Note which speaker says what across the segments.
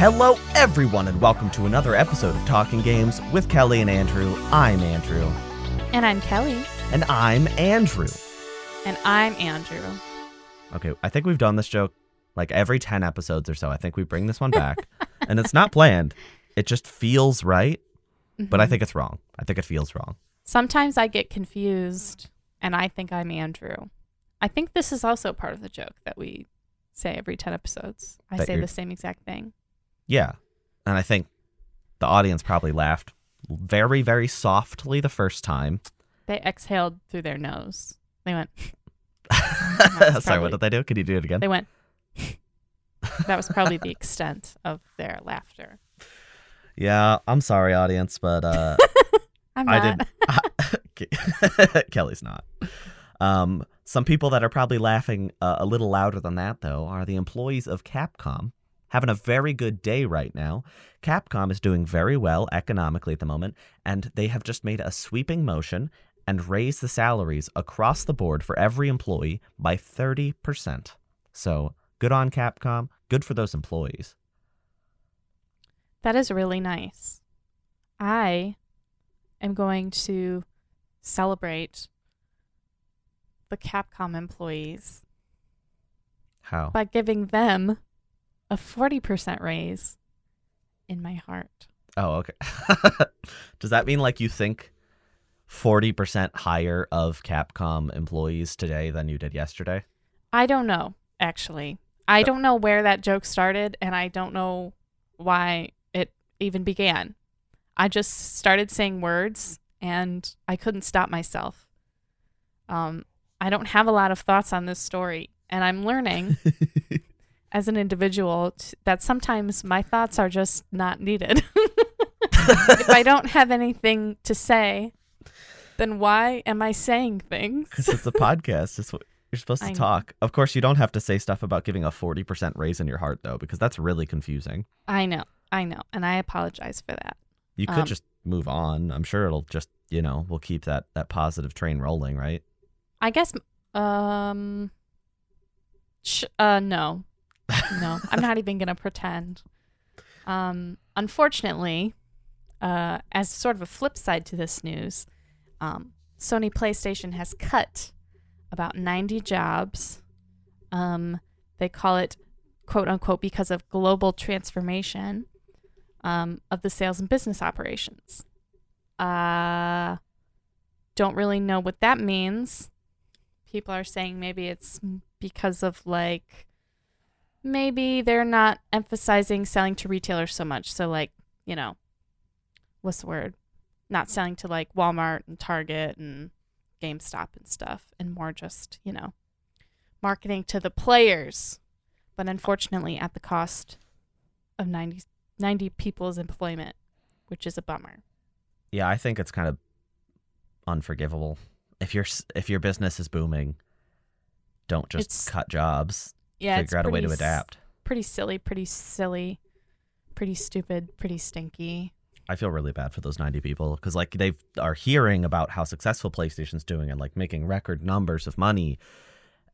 Speaker 1: Hello, everyone, and welcome to another episode of Talking Games with Kellie and Andrew. I'm Andrew.
Speaker 2: And I'm Kellie.
Speaker 1: And I'm Andrew.
Speaker 2: And I'm Andrew.
Speaker 1: Okay, I think we've done this joke like every 10 episodes or so. I think we bring this one back. And it's not planned. It just feels right. But I think it's wrong. I think it feels wrong.
Speaker 2: Sometimes I get confused and I think I'm Andrew. I think this is also part of the joke that we say every 10 episodes. I say the same exact thing.
Speaker 1: Yeah. And I think the audience probably laughed very, very softly the first time.
Speaker 2: They exhaled through their nose. They went.
Speaker 1: Sorry, what did they do? Can you do it again?
Speaker 2: They went. That was probably the extent of their laughter.
Speaker 1: Yeah, I'm sorry, audience, but
Speaker 2: I'm not.
Speaker 1: Kellie's not. Some people that are probably laughing a little louder than that, though, are the employees of Capcom. Having a very good day right now. Capcom is doing very well economically at the moment, and they have just made a sweeping motion and raised the salaries across the board for every employee by 30%. So good on Capcom. Good for those employees.
Speaker 2: That is really nice. I am going to celebrate the Capcom employees.
Speaker 1: How?
Speaker 2: By giving them a 40% raise in my heart.
Speaker 1: Oh, okay. Does that mean like you think 40% higher of Capcom employees today than you did yesterday?
Speaker 2: I don't know, actually. I don't know where that joke started, and I don't know why it even began. I just started saying words, and I couldn't stop myself. I don't have a lot of thoughts on this story, and I'm learning as an individual that sometimes my thoughts are just not needed. If I don't have anything to say, then why am I saying things?
Speaker 1: Because it's a podcast. It's what you're supposed to talk. Of course, you don't have to say stuff about giving a 40% raise in your heart, though, because that's really confusing.
Speaker 2: I know. And I apologize for that.
Speaker 1: You could just move on. I'm sure it'll just, we'll keep that positive train rolling, right?
Speaker 2: I guess, no. No, I'm not even going to pretend. Unfortunately, as sort of a flip side to this news, Sony PlayStation has cut about 90 jobs. They call it, quote unquote, because of global transformation of the sales and business operations. Don't really know what that means. People are saying maybe it's because of maybe they're not emphasizing selling to retailers so much. So what's the word? Not selling to Walmart and Target and GameStop and stuff, and more just, marketing to the players. But unfortunately at the cost of 90 people's employment, which is a bummer.
Speaker 1: Yeah, I think it's kind of unforgivable. If your business is booming, don't just cut jobs.
Speaker 2: Yeah,
Speaker 1: figure out a way to adapt.
Speaker 2: Pretty silly, pretty stupid, pretty stinky.
Speaker 1: I feel really bad for those 90 people because they are hearing about how successful PlayStation's doing and making record numbers of money,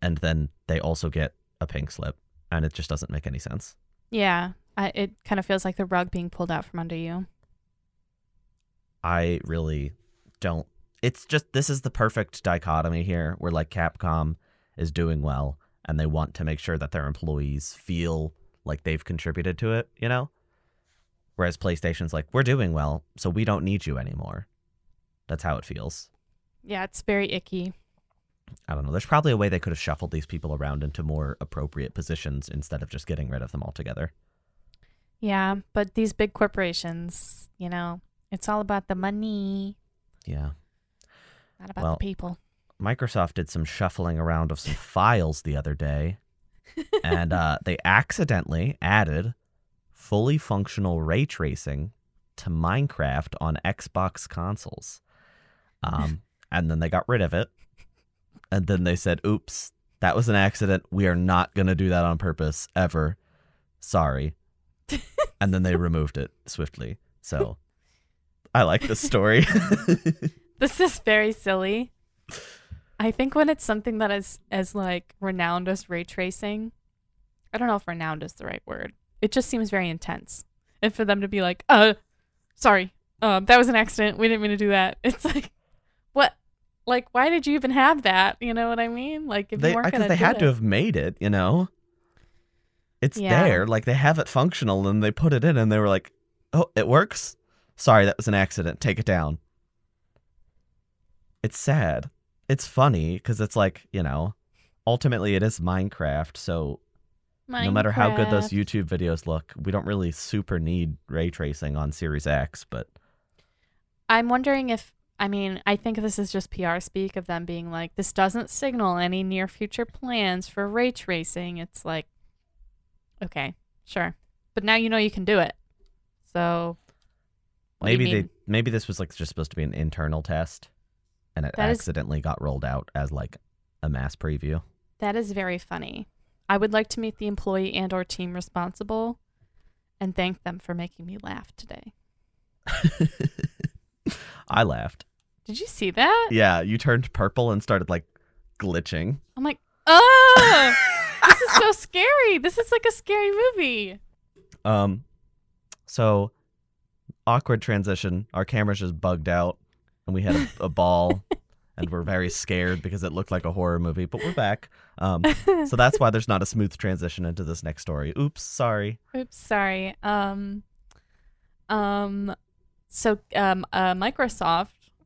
Speaker 1: and then they also get a pink slip, and it just doesn't make any sense.
Speaker 2: Yeah, it kind of feels like the rug being pulled out from under you.
Speaker 1: I really don't. It's just, this is the perfect dichotomy here where Capcom is doing well and they want to make sure that their employees feel like they've contributed to it, Whereas PlayStation's we're doing well, so we don't need you anymore. That's how it feels.
Speaker 2: Yeah, it's very icky.
Speaker 1: I don't know. There's probably a way they could have shuffled these people around into more appropriate positions instead of just getting rid of them altogether.
Speaker 2: Yeah, but these big corporations, it's all about the money.
Speaker 1: Yeah.
Speaker 2: Not about the people.
Speaker 1: Microsoft did some shuffling around of some files the other day, and they accidentally added fully functional ray tracing to Minecraft on Xbox consoles. And then they got rid of it. And then they said, oops, that was an accident. We are not going to do that on purpose ever. Sorry. And then they removed it swiftly. So I like this story.
Speaker 2: This is very silly. I think when it's something that is as renowned as ray tracing, I don't know if renowned is the right word. it just seems very intense. And for them to be like, sorry, that was an accident. We didn't mean to do that. It's like, what? Like, why did you even have that? You know what I mean? Like, if you weren't going to
Speaker 1: Because they had to have made it, you know? It's there. Like, they have it functional, and they put it in, and they were like, oh, it works? Sorry, that was an accident. Take it down. It's sad. It's funny, because it's like, you know, ultimately it is Minecraft, so no matter how good those YouTube videos look, we don't really super need ray tracing on Series X, but...
Speaker 2: I'm wondering if, I mean, I think this is just PR speak of them being like, this doesn't signal any near future plans for ray tracing. It's like, okay, sure. But now you know you can do it. So
Speaker 1: maybe this was like just supposed to be an internal test, and it accidentally got rolled out as like a mass preview.
Speaker 2: That is very funny. I would like to meet the employee and or team responsible and thank them for making me laugh today.
Speaker 1: I laughed.
Speaker 2: Did you see that?
Speaker 1: Yeah, you turned purple and started like glitching.
Speaker 2: I'm like, oh, this is so scary. This is like a scary movie.
Speaker 1: So awkward transition. Our cameras just bugged out and we had a ball and we're very scared because it looked like a horror movie, but we're back. So that's why there's not a smooth transition into this next story. Oops, sorry.
Speaker 2: Microsoft,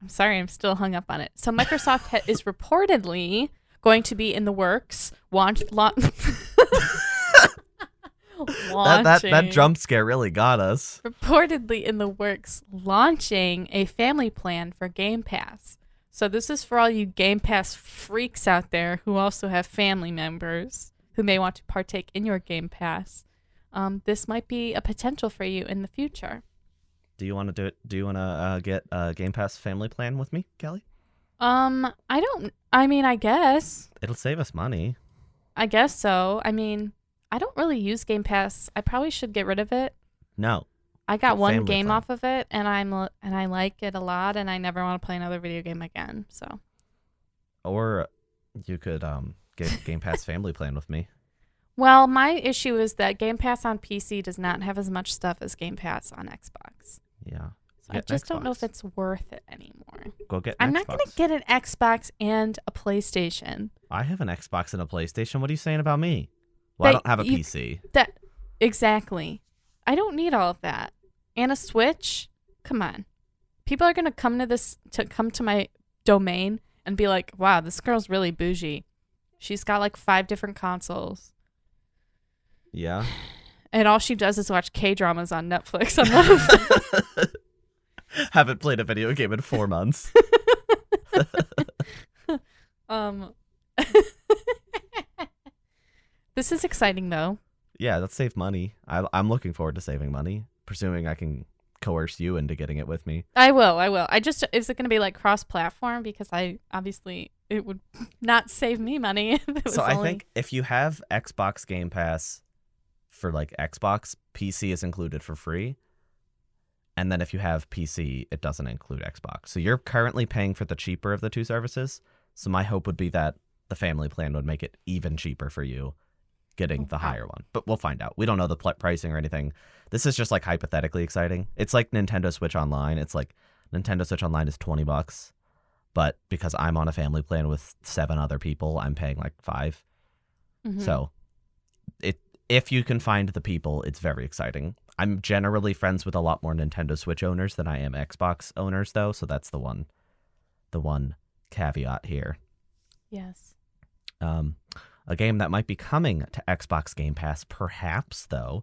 Speaker 2: I'm sorry, I'm still hung up on it. So Microsoft is reportedly going to be in the works
Speaker 1: that jump scare really got us.
Speaker 2: Reportedly in the works launching a family plan for Game Pass. So this is for all you Game Pass freaks out there who also have family members who may want to partake in your Game Pass. This might be a potential for you in the future.
Speaker 1: Do you want to do it? Do you want to get a Game Pass family plan with me, Kelly?
Speaker 2: I guess.
Speaker 1: It'll save us money.
Speaker 2: I guess so. I mean, I don't really use Game Pass. I probably should get rid of it.
Speaker 1: No.
Speaker 2: I got one game off of it, and I like it a lot, and I never want to play another video game again. So. Or
Speaker 1: you could get Game Pass family plan with me.
Speaker 2: Well, my issue is that Game Pass on PC does not have as much stuff as Game Pass on Xbox.
Speaker 1: Yeah.
Speaker 2: So I just don't know if it's worth it anymore.
Speaker 1: Go get an Xbox.
Speaker 2: I'm not going to get an Xbox and a PlayStation.
Speaker 1: I have an Xbox and a PlayStation. What are you saying about me? Well, I don't have a PC.
Speaker 2: Exactly. I don't need all of that. And a Switch? Come on. People are going to come to my domain and be like, wow, this girl's really bougie. She's got like 5 different consoles.
Speaker 1: Yeah.
Speaker 2: And all she does is watch K-dramas on Netflix on one of them.
Speaker 1: Haven't played a video game in 4 months.
Speaker 2: This is exciting, though.
Speaker 1: Yeah, let's save money. I'm looking forward to saving money, presuming I can coerce you into getting it with me.
Speaker 2: I will. Is it going to be like cross-platform? Because it would not save me money.
Speaker 1: I think if you have Xbox Game Pass for like Xbox, PC is included for free. And then if you have PC, it doesn't include Xbox. So you're currently paying for the cheaper of the 2 services. So my hope would be that the family plan would make it even cheaper for you getting the higher one. But we'll find out. We don't know the pricing or anything. This is just like hypothetically exciting. It's like Nintendo Switch Online. It's like Nintendo Switch Online is $20. But because I'm on a family plan with 7 other people, I'm paying like 5. Mm-hmm. So if you can find the people, it's very exciting. I'm generally friends with a lot more Nintendo Switch owners than I am Xbox owners, though. So that's the one caveat here.
Speaker 2: Yes.
Speaker 1: A game that might be coming to Xbox Game Pass, perhaps, though,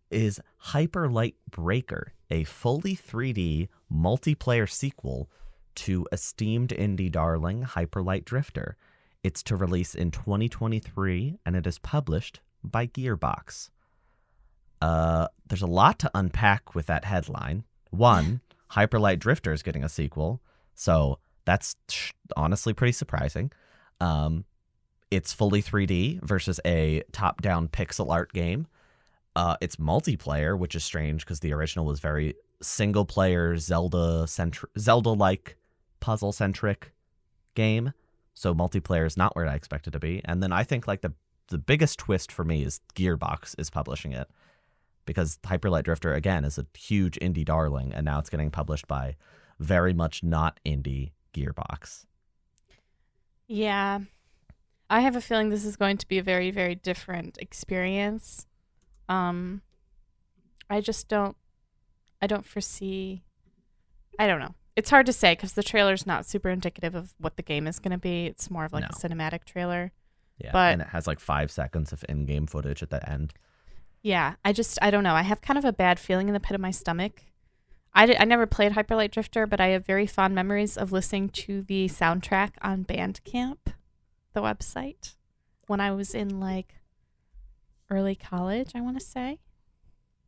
Speaker 1: is Hyper Light Breaker, a fully 3D multiplayer sequel to esteemed indie darling Hyper Light Drifter. It's to release in 2023, and it is published by Gearbox. There's a lot to unpack with that headline. One, Hyper Light Drifter is getting a sequel, so that's honestly pretty surprising. It's fully 3D versus a top-down pixel art game. It's multiplayer, which is strange because the original was very single-player Zelda-like puzzle-centric game. So multiplayer is not where I expect it to be. And then I think like the biggest twist for me is Gearbox is publishing it. because Hyper Light Drifter, again, is a huge indie darling, and now it's getting published by very much not indie Gearbox.
Speaker 2: Yeah. I have a feeling this is going to be a very, very different experience. I just don't foresee, I don't know. It's hard to say because the trailer's not super indicative of what the game is going to be. It's more of like a cinematic trailer.
Speaker 1: Yeah,
Speaker 2: but,
Speaker 1: and it has like 5 seconds of in-game footage at the end.
Speaker 2: Yeah, I don't know. I have kind of a bad feeling in the pit of my stomach. I never played Hyper Light Drifter, but I have very fond memories of listening to the soundtrack on Bandcamp, the website, when I was in like early college, I want to say.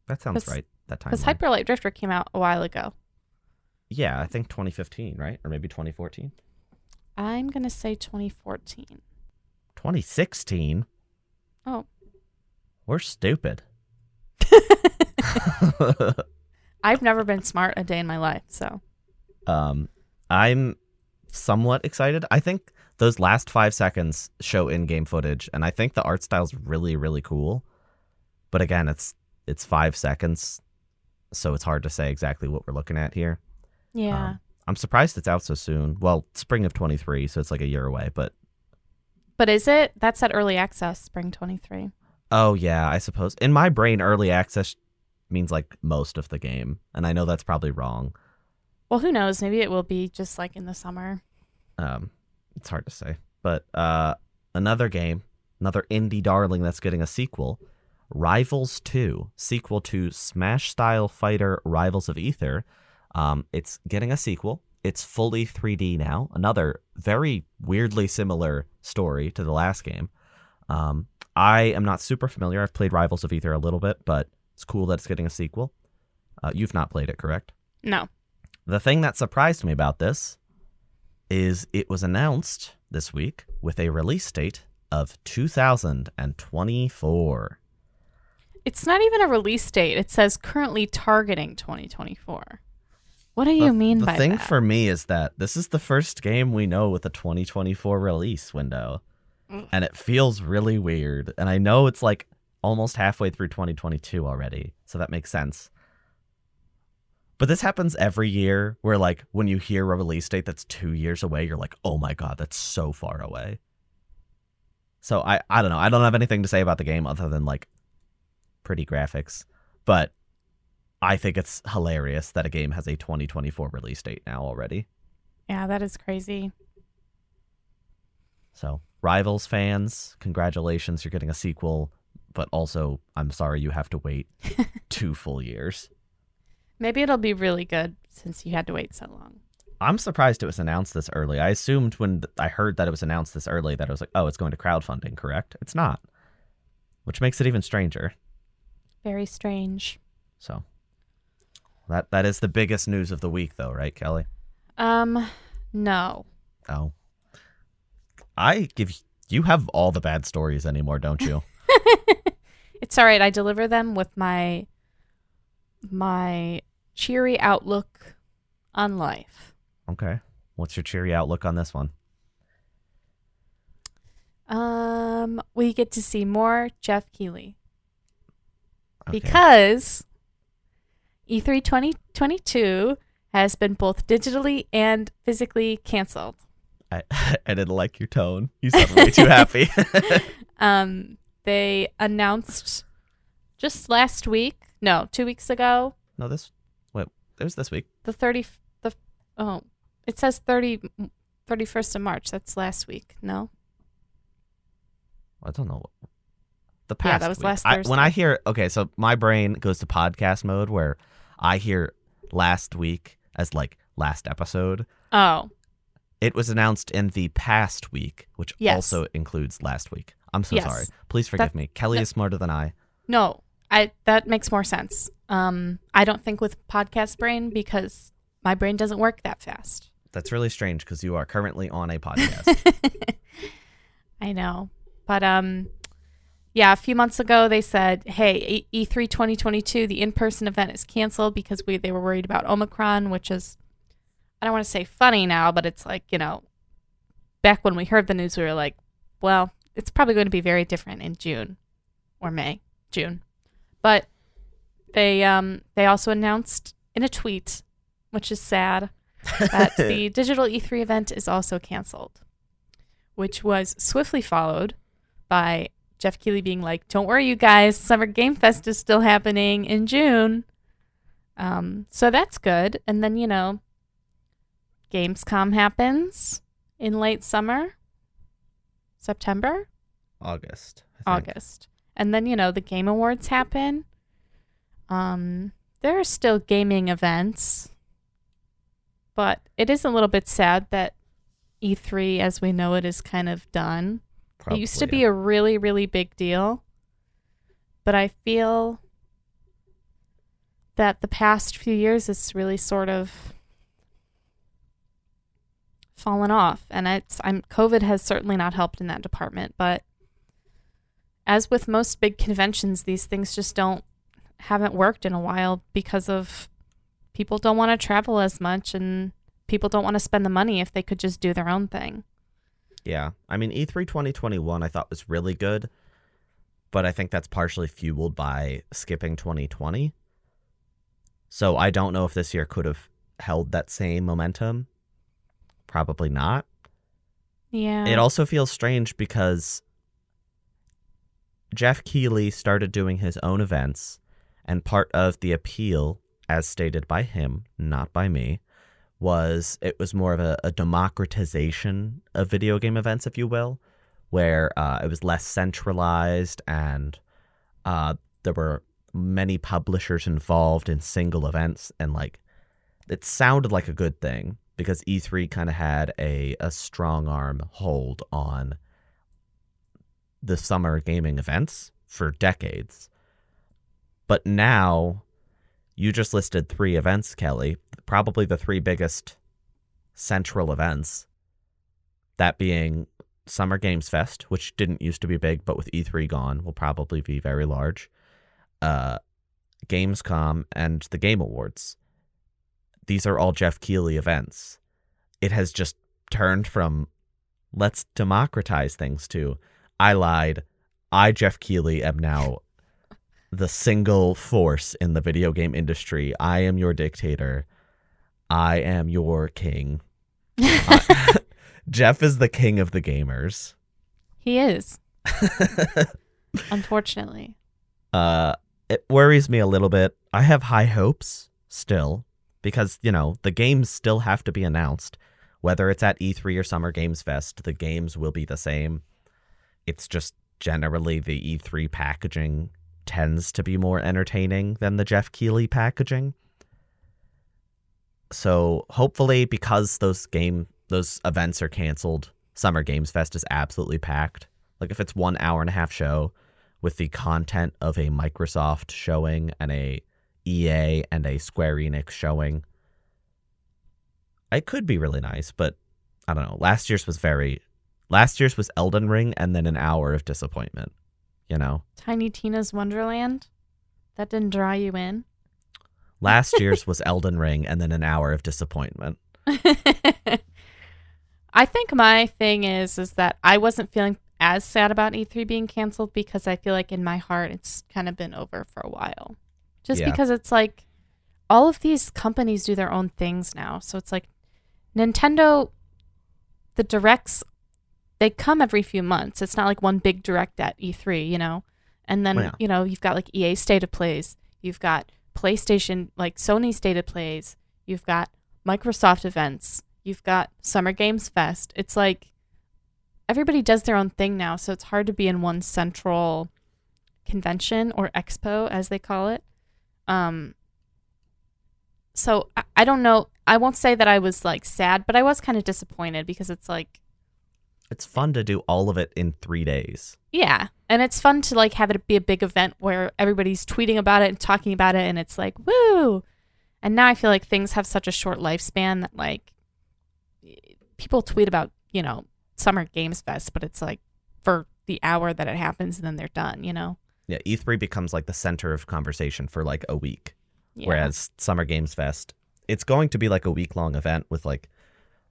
Speaker 1: That sounds right. That time.
Speaker 2: Because Hyper Light Drifter came out a while ago.
Speaker 1: Yeah, I think 2015, right? Or maybe 2014?
Speaker 2: I'm going to say 2014.
Speaker 1: 2016?
Speaker 2: Oh.
Speaker 1: We're stupid.
Speaker 2: I've never been smart a day in my life, so.
Speaker 1: I'm somewhat excited. I think those last 5 seconds show in-game footage, and I think the art style's really, really cool. But again, it's 5 seconds, so it's hard to say exactly what we're looking at here.
Speaker 2: Yeah.
Speaker 1: I'm surprised it's out so soon. Well, spring of 23, so it's like a year away, but
Speaker 2: is it? That's at early access, spring 23.
Speaker 1: Oh, yeah, I suppose. In my brain, early access means like most of the game, and I know that's probably wrong.
Speaker 2: Well, who knows? Maybe it will be just like in the summer.
Speaker 1: It's hard to say. But another game, another indie darling that's getting a sequel, Rivals 2, sequel to Smash-style fighter Rivals of Aether. It's getting a sequel. It's fully 3D now. Another very weirdly similar story to the last game. I am not super familiar. I've played Rivals of Aether a little bit, but it's cool that it's getting a sequel. You've not played it, correct?
Speaker 2: No.
Speaker 1: The thing that surprised me about this is it was announced this week with a release date of 2024.
Speaker 2: It's not even a release date. It says currently targeting 2024. What do you mean by that?
Speaker 1: The thing for me is that this is the first game we know with a 2024 release window. And it feels really weird. And I know it's like almost halfway through 2022 already, so that makes sense. But this happens every year where like when you hear a release date that's 2 years away, you're like, oh my God, that's so far away. So I don't know. I don't have anything to say about the game other than like pretty graphics. But I think it's hilarious that a game has a 2024 release date now already.
Speaker 2: Yeah, that is crazy.
Speaker 1: So, Rivals fans, congratulations, you're getting a sequel. But also, I'm sorry you have to wait 2 full years.
Speaker 2: Maybe it'll be really good since you had to wait so long.
Speaker 1: I'm surprised it was announced this early. I assumed when I heard that it was announced this early that it was like, oh, it's going to crowdfunding, correct? It's not. Which makes it even stranger.
Speaker 2: Very strange.
Speaker 1: So, that is the biggest news of the week, though, right, Kelly?
Speaker 2: No.
Speaker 1: Oh. You have all the bad stories anymore, don't you?
Speaker 2: It's all right. I deliver them with my cheery outlook on life.
Speaker 1: Okay. What's your cheery outlook on this one?
Speaker 2: We get to see more Jeff Keighley.
Speaker 1: Okay.
Speaker 2: Because E3 2022 has been both digitally and physically canceled.
Speaker 1: I didn't like your tone. You sound way too happy.
Speaker 2: They announced just last week, 2 weeks ago.
Speaker 1: No, it was this week.
Speaker 2: It says 31st of March. That's last week. No?
Speaker 1: I don't know. The past
Speaker 2: Yeah, that was
Speaker 1: week.
Speaker 2: last Thursday.
Speaker 1: When I hear, okay, so my brain goes to podcast mode where I hear last week as like last episode.
Speaker 2: Oh.
Speaker 1: It was announced in the past week, which also includes last week. I'm so sorry. Please forgive me. Kelly is smarter than I.
Speaker 2: No, that makes more sense. I don't think with podcast brain because my brain doesn't work that fast.
Speaker 1: That's really strange because you are currently on a podcast.
Speaker 2: I know. But a few months ago they said, hey, E3 2022, the in-person event is canceled because they were worried about Omicron, which is, I don't want to say funny now, but it's like, back when we heard the news, we were like, well, it's probably going to be very different in June or May, June. But They also announced in a tweet, which is sad, that the digital E3 event is also canceled, which was swiftly followed by Jeff Keighley being like, "Don't worry, you guys, Summer Game Fest is still happening in June." So that's good. And then, Gamescom happens in late summer, September,
Speaker 1: August. I think.
Speaker 2: August. And then, the Game Awards happen. There are still gaming events, but it is a little bit sad that E3, as we know it, is kind of done.
Speaker 1: Probably,
Speaker 2: it used to be a really, really big deal, but I feel that the past few years it's really sort of fallen off, and COVID has certainly not helped in that department. But as with most big conventions, these things just haven't worked in a while because of people don't want to travel as much and people don't want to spend the money if they could just do their own thing.
Speaker 1: Yeah. I mean, E3 2021 I thought was really good, but I think that's partially fueled by skipping 2020. So I don't know if this year could have held that same momentum. Probably not.
Speaker 2: Yeah.
Speaker 1: It also feels strange because Jeff Keighley started doing his own events, and part of the appeal, as stated by him, not by me, it was more of a democratization of video game events, if you will, where it was less centralized and there were many publishers involved in single events, and it sounded like a good thing because E3 kind of had a strong arm hold on the summer gaming events for decades. But now, you just listed 3 events, Kelly, probably the 3 biggest central events, that being Summer Games Fest, which didn't used to be big, but with E3 gone, will probably be very large, Gamescom, and the Game Awards. These are all Jeff Keighley events. It has just turned from let's democratize things to I lied. I, Jeff Keighley, am now the single force in the video game industry. I am your dictator. I am your king. Jeff is the king of the gamers.
Speaker 2: He is. Unfortunately.
Speaker 1: It worries me a little bit. I have high hopes still because, the games still have to be announced. Whether it's at E3 or Summer Games Fest, the games will be the same. It's just generally the E3 packaging tends to be more entertaining than the Jeff Keighley packaging. So hopefully, because those events are canceled, Summer Games Fest is absolutely packed. If it's 1 hour and a half show with the content of a Microsoft showing and a EA and a Square Enix showing, it could be really nice. But I don't know. Last year's was Elden Ring and then an hour of disappointment.
Speaker 2: Tiny Tina's Wonderland? That didn't draw you in?
Speaker 1: Last year's was Elden Ring and then an hour of disappointment.
Speaker 2: I think my thing is that I wasn't feeling as sad about E3 being canceled because I feel like in my heart it's kind of been over for a while. Just because it's all of these companies do their own things now. So it's Nintendo, the directs, they come every few months. It's not like one big direct at E3, And then, you've got EA State of Plays. You've got PlayStation, Sony State of Plays. You've got Microsoft events. You've got Summer Games Fest. It's everybody does their own thing now. So it's hard to be in one central convention or expo, as they call it. So I don't know. I won't say that I was sad, but I was kind of disappointed because it's
Speaker 1: it's fun to do all of it in 3 days.
Speaker 2: Yeah. And it's fun to have it be a big event where everybody's tweeting about it and talking about it. And it's woo. And now I feel like things have such a short lifespan that people tweet about, Summer Games Fest, but it's for the hour that it happens and then they're done,
Speaker 1: Yeah. E3 becomes the center of conversation for a week.
Speaker 2: Yeah.
Speaker 1: Whereas Summer Games Fest, it's going to be a week-long event with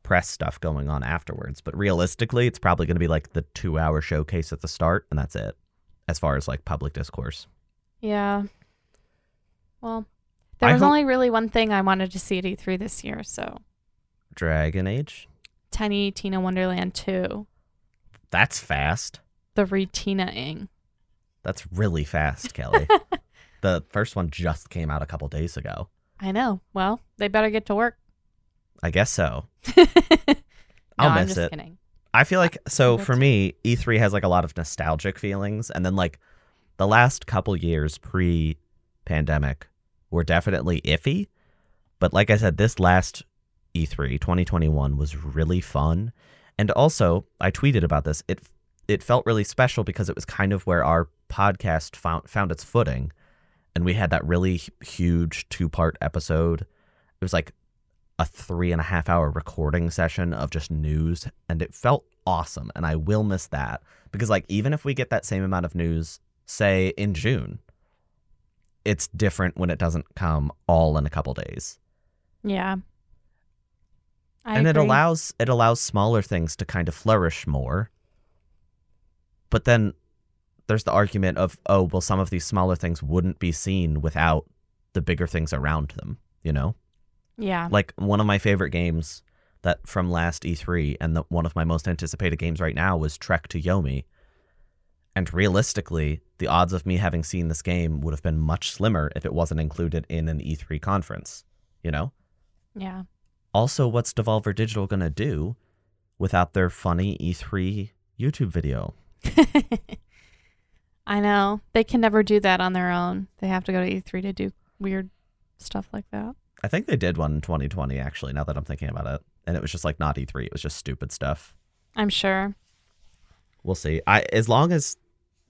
Speaker 1: press stuff going on afterwards. But realistically, it's probably going to be the 2-hour showcase at the start, and that's it, as far as public discourse.
Speaker 2: Yeah. Well, there
Speaker 1: I
Speaker 2: was
Speaker 1: hope
Speaker 2: only really one thing I wanted to see at E3 this year, so
Speaker 1: Dragon Age.
Speaker 2: Tiny Tina Wonderland 2,
Speaker 1: That's fast.
Speaker 2: the re-Tina-ing.
Speaker 1: That's really fast, Kelly. The first one just came out a couple days ago.
Speaker 2: I know. Well, they better get to work.
Speaker 1: I guess so.
Speaker 2: No,
Speaker 1: I'll
Speaker 2: I'm
Speaker 1: miss
Speaker 2: just
Speaker 1: it.
Speaker 2: kidding.
Speaker 1: I feel like, so
Speaker 2: That's-
Speaker 1: for me, E3 has like a lot of nostalgic feelings. And then like the last couple years pre-pandemic were definitely iffy. But like I said, this last E3 2021 was really fun. And also, I tweeted about this. It felt really special because it was kind of where our podcast found its footing. And we had that really huge 2-part episode. It was like a 3.5-hour recording session of just news, and it felt awesome. And I will miss that because, like, even if we get that same amount of news, say in June, it's different when it doesn't come all in a couple days.
Speaker 2: Yeah.
Speaker 1: And
Speaker 2: agree.
Speaker 1: it allows smaller things to kind of flourish more. But then there's the argument of, oh, well, some of these smaller things wouldn't be seen without the bigger things around them, you know?
Speaker 2: Yeah.
Speaker 1: Like one of my favorite games that from last E3 and one of my most anticipated games right now was Trek to Yomi. And realistically, the odds of me having seen this game would have been much slimmer if it wasn't included in an E3 conference, you know?
Speaker 2: Yeah.
Speaker 1: Also, what's Devolver Digital going to do without their funny E3 YouTube video?
Speaker 2: I know. They can never do that on their own. They have to go to E3 to do weird stuff like that.
Speaker 1: I think they did one in 2020, actually, now that I'm thinking about it. And it was just like not E3. It was just stupid stuff.
Speaker 2: I'm sure.
Speaker 1: We'll see. As long as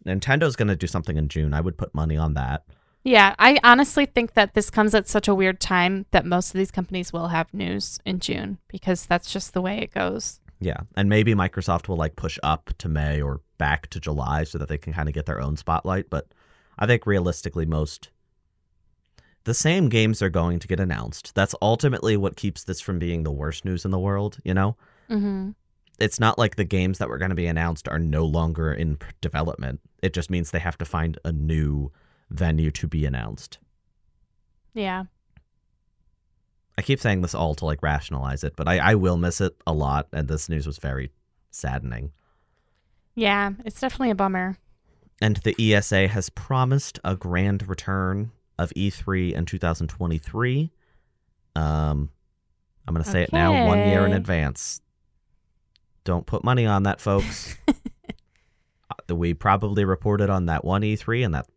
Speaker 1: Nintendo's going to do something in June, I would put money on that.
Speaker 2: Yeah, I honestly think that this comes at such a weird time that most of these companies will have news in June because that's just the way it goes.
Speaker 1: Yeah. And maybe Microsoft will like push up to May or back to July so that they can kind of get their own spotlight. But I think realistically, the same games are going to get announced. That's ultimately what keeps this from being the worst news in the world, you know?
Speaker 2: Mm-hmm.
Speaker 1: It's not like the games that were going to be announced are no longer in development. It just means they have to find a new venue to be announced.
Speaker 2: Yeah.
Speaker 1: I keep saying this all to like rationalize it, but I will miss it a lot, and this news was very saddening.
Speaker 2: Yeah, it's definitely a bummer.
Speaker 1: And the ESA has promised a grand return of E3 in 2023. I'm going to say it now 1 year in
Speaker 2: Okay.
Speaker 1: advance. Don't put money on that, folks. We probably reported on that one E3, and that's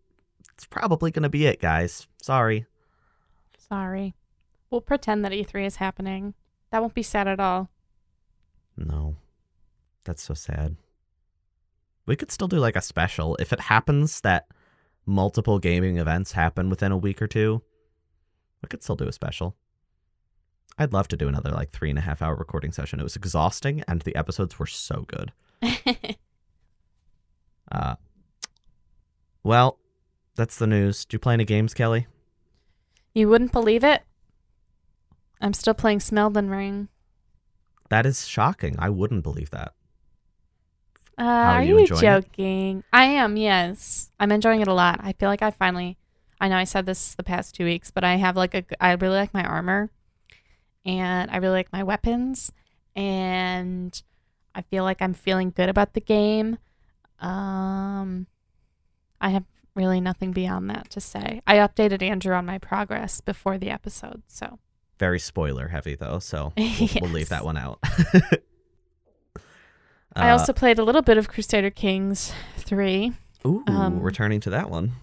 Speaker 1: probably going to be it, guys. Sorry.
Speaker 2: Sorry. We'll pretend that E3 is happening. That won't be sad at all.
Speaker 1: No. That's so sad. We could still do like a special. If it happens that multiple gaming events happen within a week or two, we could still do a special. I'd love to do another like 3.5-hour recording session. It was exhausting, and the episodes were so good. Well, that's the news. Do you play any games, Kelly?
Speaker 2: You wouldn't believe it? I'm still playing Elden Ring.
Speaker 1: That is shocking. I wouldn't believe that.
Speaker 2: Are
Speaker 1: you
Speaker 2: you
Speaker 1: enjoying it?
Speaker 2: joking? I am, yes. I'm enjoying it a lot. I feel like I know I said this the past 2 weeks, but I really like my armor, and I really like my weapons, and I feel like I'm feeling good about the game. I have really nothing beyond that to say. I updated Andrew on my progress before the episode, so.
Speaker 1: Very spoiler heavy, though, so we'll leave
Speaker 2: Yes.
Speaker 1: that one out.
Speaker 2: I also played a little bit of Crusader Kings 3.
Speaker 1: Ooh, returning to that one.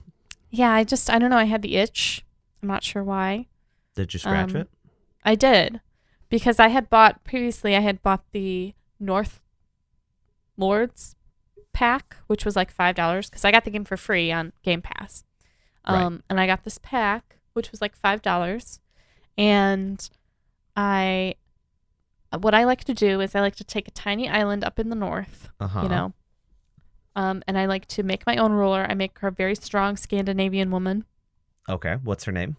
Speaker 2: Yeah, I don't know. I had the itch. I'm not sure why.
Speaker 1: Did you scratch it?
Speaker 2: I did. Because I had bought the North Lords pack, which was like $5, because I got the game for free on Game Pass.
Speaker 1: Right.
Speaker 2: And I got this pack, which was like $5. And what I like to do is I like to take a tiny island up in the north,
Speaker 1: Uh-huh.
Speaker 2: you know, and I like to make my own ruler. I make her a very strong Scandinavian woman.
Speaker 1: Okay. What's her name?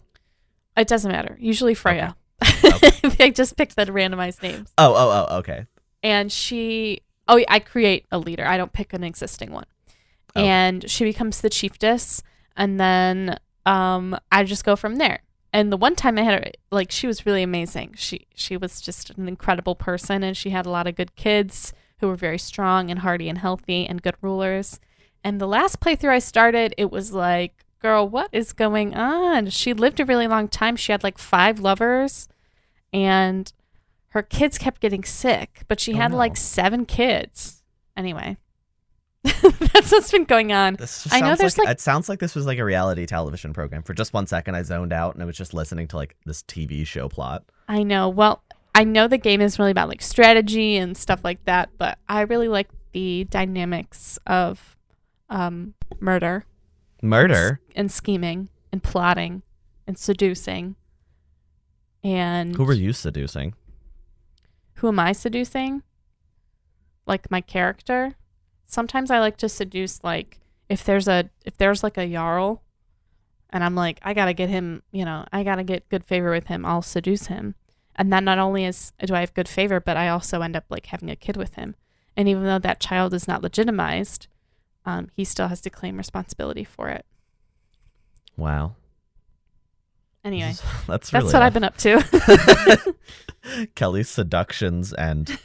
Speaker 2: It doesn't matter. Usually Freya.
Speaker 1: Okay.
Speaker 2: I just picked the randomized names.
Speaker 1: Oh, okay.
Speaker 2: And I create a leader. I don't pick an existing one.
Speaker 1: Okay.
Speaker 2: And she becomes the chiefess. And then I just go from there. And the one time I had her, like, she was really amazing. She was just an incredible person, and she had a lot of good kids who were very strong and hardy and healthy and good rulers. And the last playthrough I started, it was like, girl, what is going on? She lived a really long time. She had like 5 lovers, and her kids kept getting sick, but she had like 7 kids. Anyway, that's what's been going on.
Speaker 1: I know there's like, it sounds like this was like a reality television program. For just 1 second, I zoned out and I was just listening to like this TV show plot.
Speaker 2: I know. Well, I know the game is really about like strategy and stuff like that, but I really like the dynamics of murder and scheming and plotting and seducing. And
Speaker 1: who were you seducing?
Speaker 2: Who am I seducing? Like my character? Sometimes I like to seduce, like if there's like a Jarl and I'm like, I gotta get him, I gotta get good favor with him, I'll seduce him. And then not only do I have good favor, but I also end up like having a kid with him. And even though that child is not legitimized, he still has to claim responsibility for it.
Speaker 1: Wow.
Speaker 2: Anyway,
Speaker 1: that's
Speaker 2: what I've been up to.
Speaker 1: Kellie's seductions and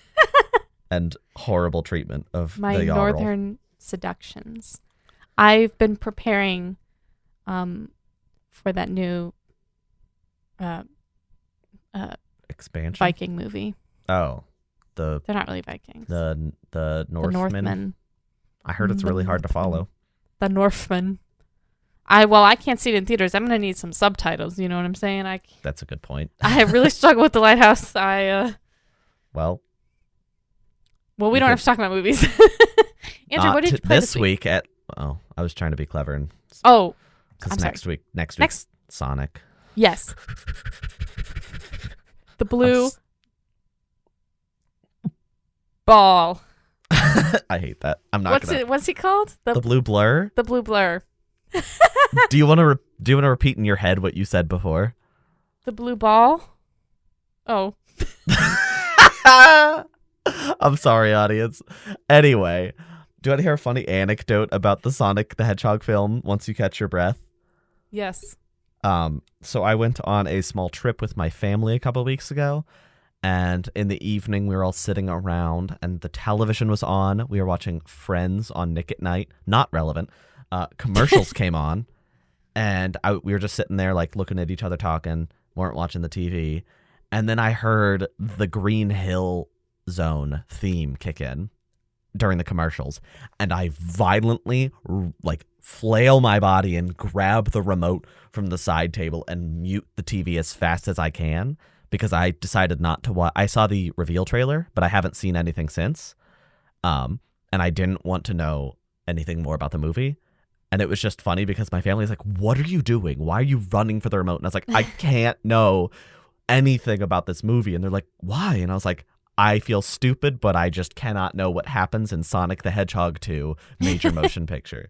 Speaker 1: horrible treatment of
Speaker 2: my
Speaker 1: the Jarl.
Speaker 2: northern seductions. I've been preparing for that new
Speaker 1: expansion
Speaker 2: Viking movie.
Speaker 1: Oh, they're
Speaker 2: not really Vikings.
Speaker 1: The Northmen.
Speaker 2: The Northmen.
Speaker 1: I heard it's really hard to follow.
Speaker 2: The Northmen. I can't see it in theaters. I'm gonna need some subtitles. You know what I'm saying?
Speaker 1: That's a good point.
Speaker 2: I really struggle with The Lighthouse. Well, we don't have to talk about movies. Andrew, what did you play this week?
Speaker 1: I was trying to be clever and
Speaker 2: because
Speaker 1: next week Sonic.
Speaker 2: Yes. The blue ball.
Speaker 1: I hate that. I'm not gonna.
Speaker 2: What's he called?
Speaker 1: The blue blur.
Speaker 2: The blue blur.
Speaker 1: Do you want to repeat in your head what you said before?
Speaker 2: The blue ball. Oh.
Speaker 1: I'm sorry, audience. Anyway, do you want to hear a funny anecdote about the Sonic the Hedgehog film once you catch your breath?
Speaker 2: Yes.
Speaker 1: So I went on a small trip with my family a couple of weeks ago, and in the evening we were all sitting around and the television was on. We were watching Friends on Nick at Night. Not relevant. Commercials came on, and we were just sitting there like looking at each other talking, weren't watching the TV, and then I heard the Green Hill Zone theme kick in during the commercials, and I violently like flail my body and grab the remote from the side table and mute the TV as fast as I can, because I decided not to watch. I saw the reveal trailer, but I haven't seen anything since, and I didn't want to know anything more about the movie. And it was just funny because my family's like, what are you doing? Why are you running for the remote? And I was like, I can't know anything about this movie. And they're like, why? And I was like, I feel stupid, but I just cannot know what happens in Sonic the Hedgehog 2 major motion picture.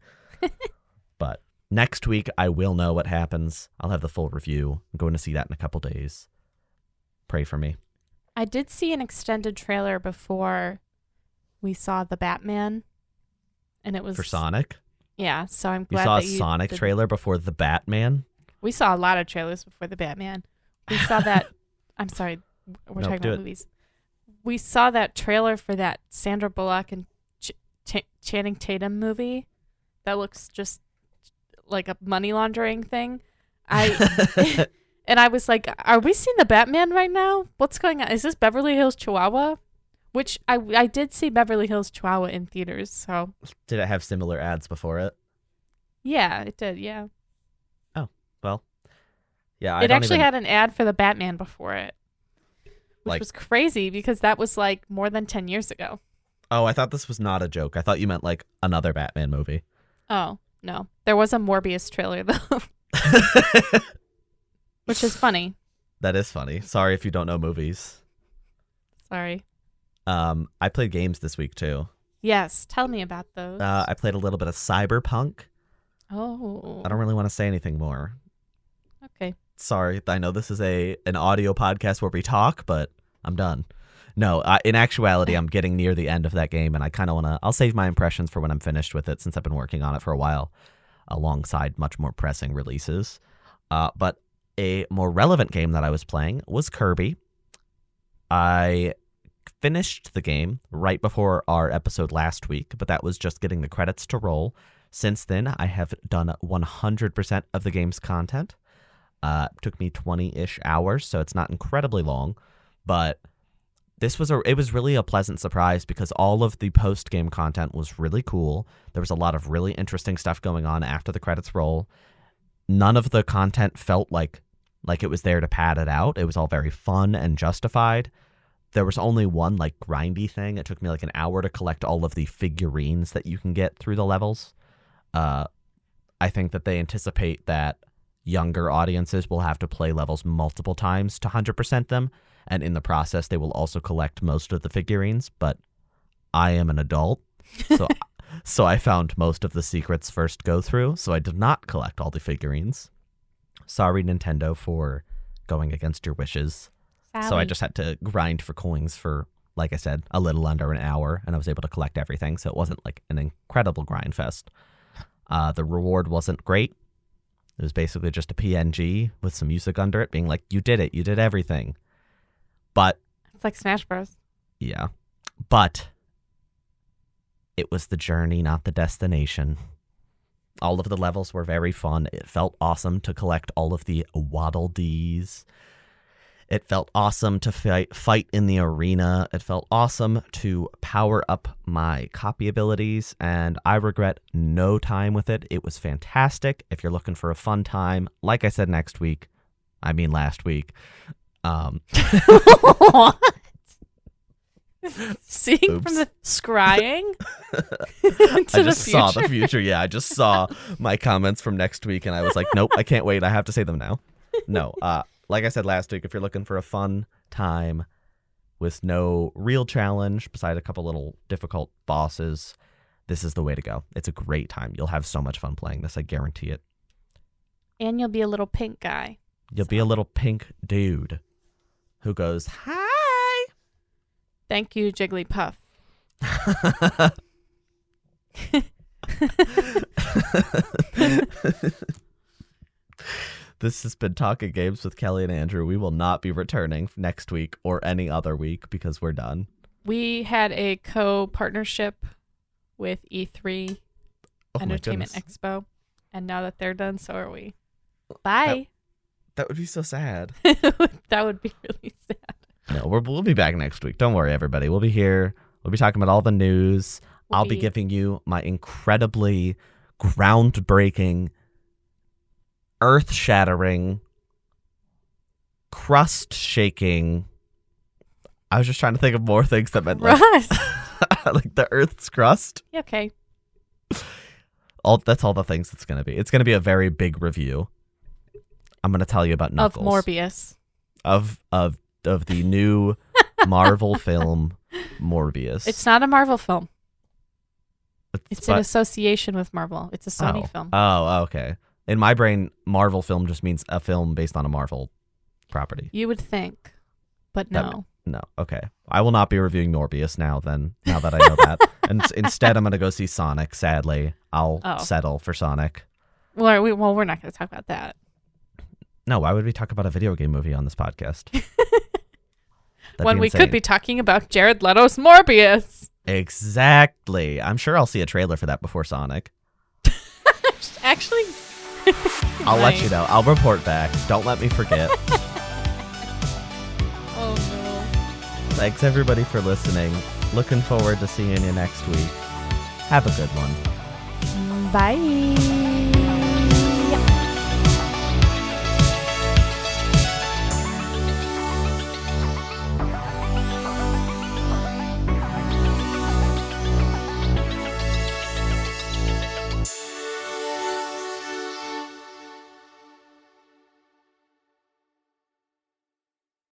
Speaker 1: But next week, I will know what happens. I'll have the full review. I'm going to see that in a couple days. Pray for me.
Speaker 2: I did see an extended trailer before we saw the Batman. And it was...
Speaker 1: For Sonic?
Speaker 2: Yeah, so I'm glad
Speaker 1: you saw a Sonic trailer before the Batman?
Speaker 2: We saw a lot of trailers before the Batman. We saw that... I'm sorry. We're talking about movies. We saw that trailer for that Sandra Bullock and Channing Tatum movie that looks just like a money laundering thing. And I was like, are we seeing the Batman right now? What's going on? Is this Beverly Hills Chihuahua? Which I did see Beverly Hills Chihuahua in theaters. So
Speaker 1: did it have similar ads before it?
Speaker 2: Yeah, it did. Yeah.
Speaker 1: Oh, well. Yeah,
Speaker 2: it actually had an ad for the Batman before it. Which was crazy because that was like more than 10 years ago.
Speaker 1: Oh, I thought this was not a joke. I thought you meant like another Batman movie.
Speaker 2: Oh, no. There was a Morbius trailer, though. Which is funny.
Speaker 1: That is funny. Sorry if you don't know movies.
Speaker 2: Sorry.
Speaker 1: I played games this week, too.
Speaker 2: Yes. Tell me about those.
Speaker 1: I played a little bit of Cyberpunk.
Speaker 2: Oh.
Speaker 1: I don't really want to say anything more.
Speaker 2: Okay.
Speaker 1: Sorry, I know this is an audio podcast where we talk, but I'm done. No, in actuality, I'm getting near the end of that game, and I kind of want to... I'll save my impressions for when I'm finished with it, since I've been working on it for a while. alongside much more pressing releases. But a more relevant game that I was playing was Kirby. I finished the game right before our episode last week, but that was just getting the credits to roll. Since then, I have done 100% of the game's content. Took me 20-ish hours, so it's not incredibly long, but it was really a pleasant surprise because all of the post-game content was really cool. There was a lot of really interesting stuff going on after the credits roll. None of the content felt like it was there to pad it out. It was all very fun and justified. There was only one like grindy thing. It took me like an hour to collect all of the figurines that you can get through the levels. I think that they anticipate that younger audiences will have to play levels multiple times to 100% them, and in the process they will also collect most of the figurines, but I am an adult, so I found most of the secrets first go through, so I did not collect all the figurines. Sorry, Nintendo, for going against your wishes.
Speaker 2: Sally.
Speaker 1: So I just had to grind for coins for, like I said, a little under an hour, and I was able to collect everything, so it wasn't like an incredible grind fest. The reward wasn't great. It was basically just a PNG with some music under it being like, you did it, you did everything. But
Speaker 2: It's like Smash Bros.
Speaker 1: yeah, but it was the journey, not the destination. All of the levels were very fun. It felt awesome to collect all of the Waddle Dees. It felt awesome to fight in the arena. It felt awesome to power up my copy abilities, and I regret no time with it. It was fantastic. If you're looking for a fun time, like I said last week,
Speaker 2: What? Seeing
Speaker 1: Oops.
Speaker 2: from the scrying into
Speaker 1: I just
Speaker 2: the
Speaker 1: saw
Speaker 2: future.
Speaker 1: the future. Yeah, I just saw my comments from next week, and I was like, nope, I can't wait. I have to say them now. No, like I said last week, if you're looking for a fun time with no real challenge, beside a couple little difficult bosses, this is the way to go. It's a great time. You'll have so much fun playing this. I guarantee it.
Speaker 2: And you'll be a little pink guy.
Speaker 1: You'll be a little pink dude who goes, hi.
Speaker 2: Thank you, Jigglypuff.
Speaker 1: This has been Talking Games with Kellie and Andrew. We will not be returning next week or any other week because we're done.
Speaker 2: We had a co-partnership with E3
Speaker 1: Oh my
Speaker 2: Entertainment
Speaker 1: goodness.
Speaker 2: Expo, and now that they're done, so are we. Bye.
Speaker 1: That would be so sad.
Speaker 2: That would be really sad.
Speaker 1: No, we'll be back next week. Don't worry, everybody. We'll be here. We'll be talking about all the news. I'll be giving you my incredibly groundbreaking, earth-shattering, crust-shaking. I was just trying to think of more things that meant like, like the Earth's crust.
Speaker 2: Yeah, okay.
Speaker 1: That's all the things it's going to be. It's going to be a very big review. I'm going to tell you about Knuckles.
Speaker 2: Of Morbius.
Speaker 1: Of the new Marvel film Morbius.
Speaker 2: It's not a Marvel film. It's in
Speaker 1: but-
Speaker 2: association with Marvel. It's a Sony film.
Speaker 1: Oh, okay. In my brain, Marvel film just means a film based on a Marvel property.
Speaker 2: You would think, but no.
Speaker 1: No, okay. I will not be reviewing Morbius now that I know that. And instead, I'm going to go see Sonic, sadly. I'll settle for Sonic.
Speaker 2: Well, we're not going to talk about that.
Speaker 1: No, why would we talk about a video game movie on this podcast?
Speaker 2: When we could be talking about Jared Leto's Morbius.
Speaker 1: Exactly. I'm sure I'll see a trailer for that before Sonic.
Speaker 2: Actually,
Speaker 1: I'll let you know. I'll report back. Don't let me forget.
Speaker 2: Oh no.
Speaker 1: Thanks everybody for listening. Looking forward to seeing you next week. Have a good one.
Speaker 2: Bye.